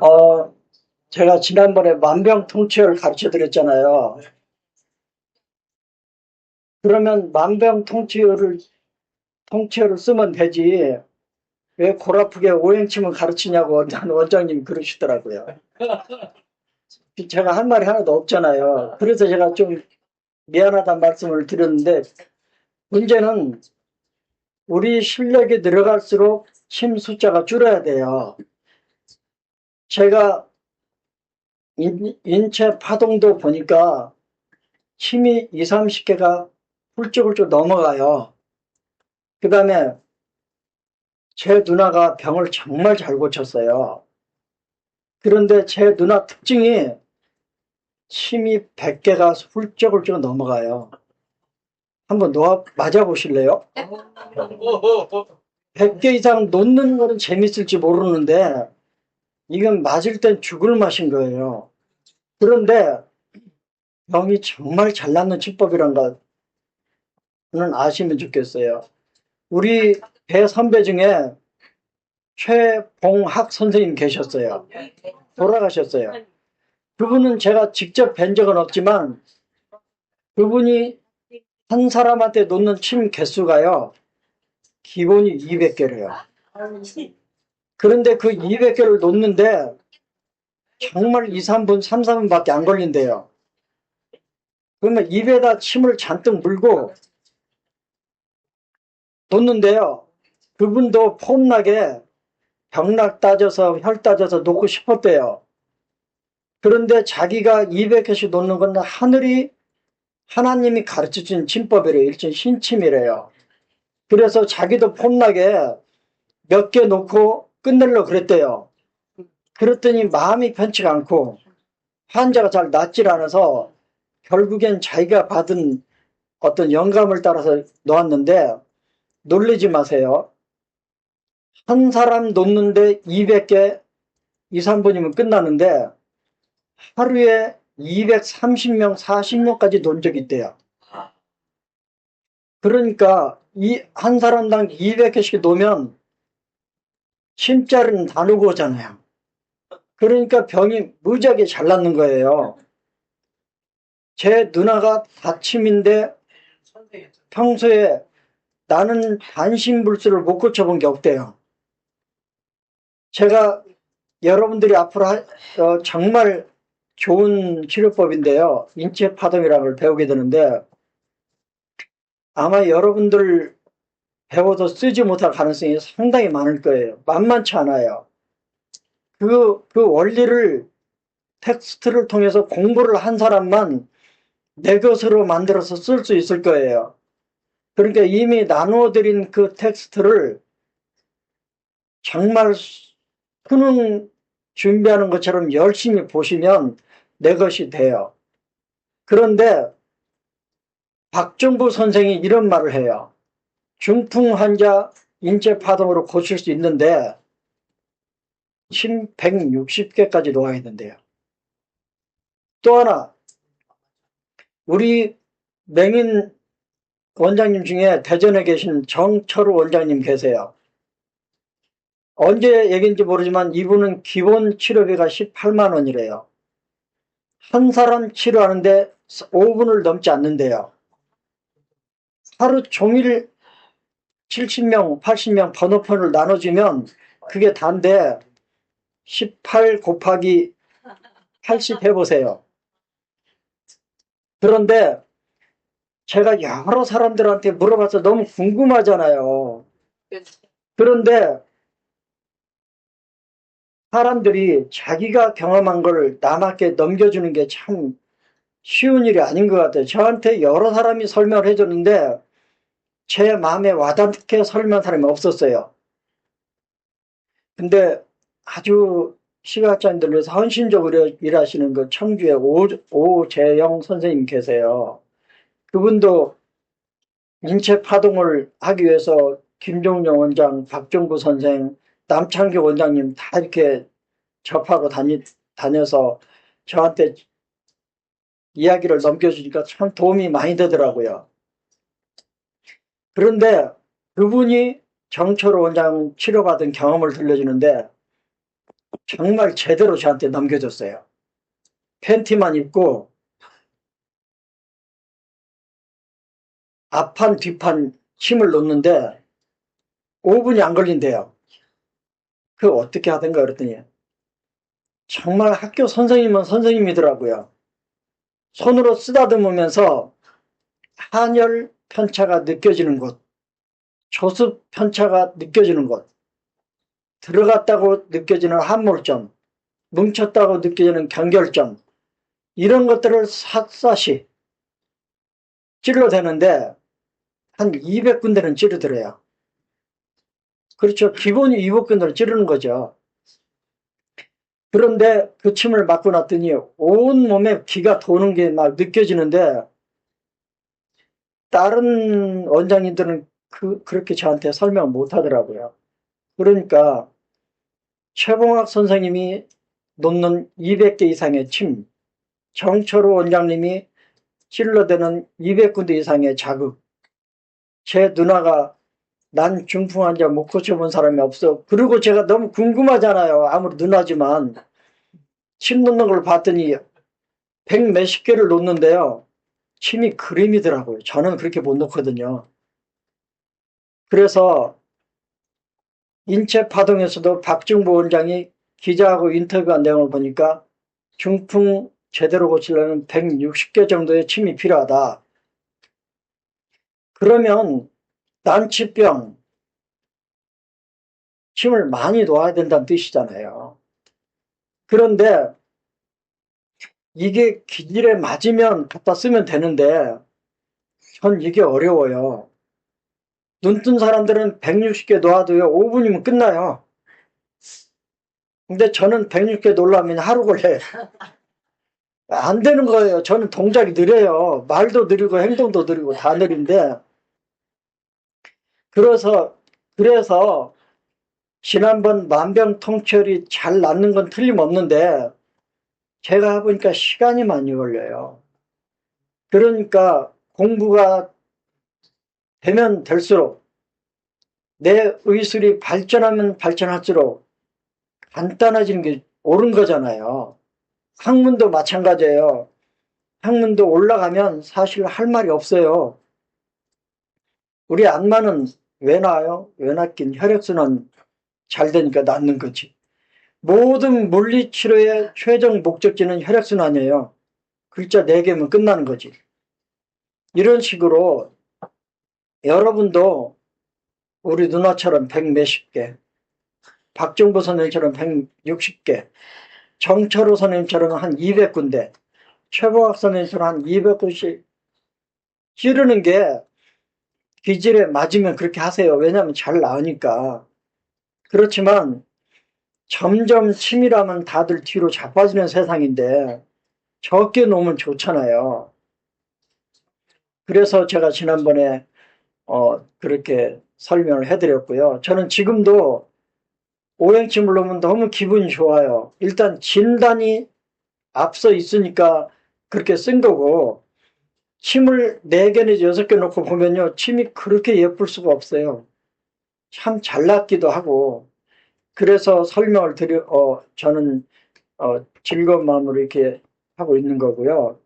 어, 제가 지난번에 만병통치약을 가르쳐 드렸잖아요. 그러면 통치약을 쓰면 되지. 왜 골아프게 오행침을 가르치냐고 원장님이 그러시더라고요. 제가 할 말이 하나도 없잖아요. 그래서 제가 좀 미안하다는 말씀을 드렸는데, 문제는 우리 실력이 늘어갈수록 침 숫자가 줄어야 돼요. 제가 인체 파동도 보니까 침이 2, 30개가 훌쩍훌쩍 넘어가요. 그 다음에 제 누나가 병을 정말 잘 고쳤어요. 그런데 제 누나 특징이 침이 100개가 훌쩍훌쩍 넘어가요. 한번 맞아보실래요? 100개 이상 놓는 거는 재밌을지 모르는데 이건 맞을 땐 죽을 맛인 거예요. 그런데 병이 정말 잘 낫는 치법이란 거는 아시면 좋겠어요. 우리 배 선배 중에 최봉학 선생님 계셨어요. 돌아가셨어요. 그분은 제가 직접 뵌 적은 없지만 그분이 한 사람한테 놓는 침 개수가요. 기본이 200개래요. 그런데 그 200개를 놓는데 정말 2, 3분, 3, 4분밖에 안 걸린대요. 그러면 입에다 침을 잔뜩 물고 놓는데요. 그분도 폼나게 병락 따져서 혈 따져서 놓고 싶었대요. 그런데 자기가 200개씩 놓는 건 하나님이 가르쳐준 침법이래요. 일종 신침이래요. 그래서 자기도 폼나게 몇 개 놓고 끝내려고 그랬대요. 그랬더니 마음이 편치가 않고 환자가 잘 낫질 않아서 결국엔 자기가 받은 어떤 영감을 따라서 놓았는데 놀라지 마세요. 한 사람 놓는데 200개 2, 3분이면 끝나는데 하루에 230명, 40명까지 놓은 적이 있대요. 그러니까 이 한 사람당 200개씩 놓으면 침자리는 다 놓고 오잖아요. 그러니까 병이 무지하게 잘 낫는 거예요. 제 누나가 다침인데 평소에 나는 반신불수를 못 고쳐본 게 없대요. 제가 여러분들이 앞으로 정말 좋은 치료법인데요. 인체파동이라는 걸 배우게 되는데 아마 여러분들 배워도 쓰지 못할 가능성이 상당히 많을 거예요. 만만치 않아요. 그 원리를 텍스트를 통해서 공부를 한 사람만 내 것으로 만들어서 쓸 수 있을 거예요. 그러니까 이미 나누어드린 그 텍스트를 정말 수능 준비하는 것처럼 열심히 보시면 내 것이 돼요. 그런데 박정부 선생이 이런 말을 해요. 중풍 환자 인체파동으로 고칠 수 있는데 침 160개까지 놓아야 된대요. 또 하나 우리 맹인 원장님 중에 대전에 계신 정철우 원장님 계세요. 언제 얘기인지 모르지만 이분은 기본 치료비가 18만 원이래요. 한 사람 치료하는데 5분을 넘지 않는데요. 하루 종일 70명, 80명 번호편을 나눠주면 그게 단데 18 곱하기 80 해보세요. 그런데 제가 여러 사람들한테 물어봐서 너무 궁금하잖아요. 그런데 사람들이 자기가 경험한 걸 남에게 넘겨주는 게 참 쉬운 일이 아닌 것 같아요. 저한테 여러 사람이 설명을 해줬는데 제 마음에 와닿게 설명한 사람이 없었어요. 근데 아주 시각장애인들 위해서 헌신적으로 일하시는 그 청주의 오재영 선생님 계세요. 그분도 인체 파동을 하기 위해서 김종영 원장, 박정구 선생, 남창규 원장님 다 이렇게 접하고 다녀서 저한테 이야기를 넘겨주니까 참 도움이 많이 되더라고요. 그런데 그분이 정철호 원장 치료받은 경험을 들려주는데 정말 제대로 저한테 넘겨줬어요. 팬티만 입고 앞판 뒷판 침을 놓는데 5분이 안 걸린대요. 그 어떻게 하던가 그랬더니 정말 학교 선생님은 선생님이더라고요. 손으로 쓰다듬으면서 한열 편차가 느껴지는 곳, 조습 편차가 느껴지는 곳, 들어갔다고 느껴지는 함몰점, 뭉쳤다고 느껴지는 경결점, 이런 것들을 샅샅이 찔러대는데 한 200군데는 찌르더래요. 그렇죠. 기본이 200군데를 찌르는 거죠. 그런데 그 침을 맞고 났더니 온 몸에 기가 도는 게 막 느껴지는데 다른 원장님들은 그렇게 저한테 설명 못 하더라고요. 그러니까 최봉학 선생님이 놓는 200개 이상의 침, 정철호 원장님이 찔러대는 200군데 이상의 자극, 제 누나가 난 중풍 환자 못 고쳐본 사람이 없어. 그리고 제가 너무 궁금하잖아요. 아무리 누나지만. 침 놓는 걸 봤더니 100 몇십 개를 놓는데요. 침이 그림이더라고요. 저는 그렇게 못 놓거든요. 그래서 인체파동에서도 박중보 원장이 기자하고 인터뷰한 내용을 보니까 중풍 제대로 고치려면 160개 정도의 침이 필요하다. 그러면 난치병, 침을 많이 놓아야 된다는 뜻이잖아요. 그런데 이게 기질에 맞으면 갖다 쓰면 되는데 전 이게 어려워요. 눈 뜬 사람들은 160개 놓아도요 5분이면 끝나요. 근데 저는 160개 놓으려면 하루 걸려요. 안 되는 거예요. 저는 동작이 느려요. 말도 느리고 행동도 느리고 다 느린데 그래서 지난번 만병통치열이 잘 낫는 건 틀림없는데 제가 해보니까 시간이 많이 걸려요. 그러니까 공부가 되면 될수록 내 의술이 발전하면 발전할수록 간단해지는 게 옳은 거잖아요. 학문도 마찬가지예요. 학문도 올라가면 사실 할 말이 없어요. 우리 안마는 왜 나아요? 왜 낫긴 혈액순환 잘 되니까 낫는 거지. 모든 물리치료의 최종 목적지는 혈액순환이에요. 글자 4개면 끝나는 거지. 이런 식으로 여러분도 우리 누나처럼 100 몇십 개, 박정보 선생님처럼 160개, 정철호 선생님처럼 한 200군데, 최보학 선생님처럼 한 200군씩 찌르는 게 기질에 맞으면 그렇게 하세요. 왜냐하면 잘 나으니까. 그렇지만 점점 치밀하면 다들 뒤로 자빠지는 세상인데 적게 놓으면 좋잖아요. 그래서 제가 지난번에 그렇게 설명을 해드렸고요. 저는 지금도 오행침을 놓으면 너무 기분이 좋아요. 일단 진단이 앞서 있으니까 그렇게 쓴 거고 침을 4개 내지 6개 놓고 보면요. 침이 그렇게 예쁠 수가 없어요. 참 잘났기도 하고 그래서 설명을 저는 즐거운 마음으로 이렇게 하고 있는 거고요.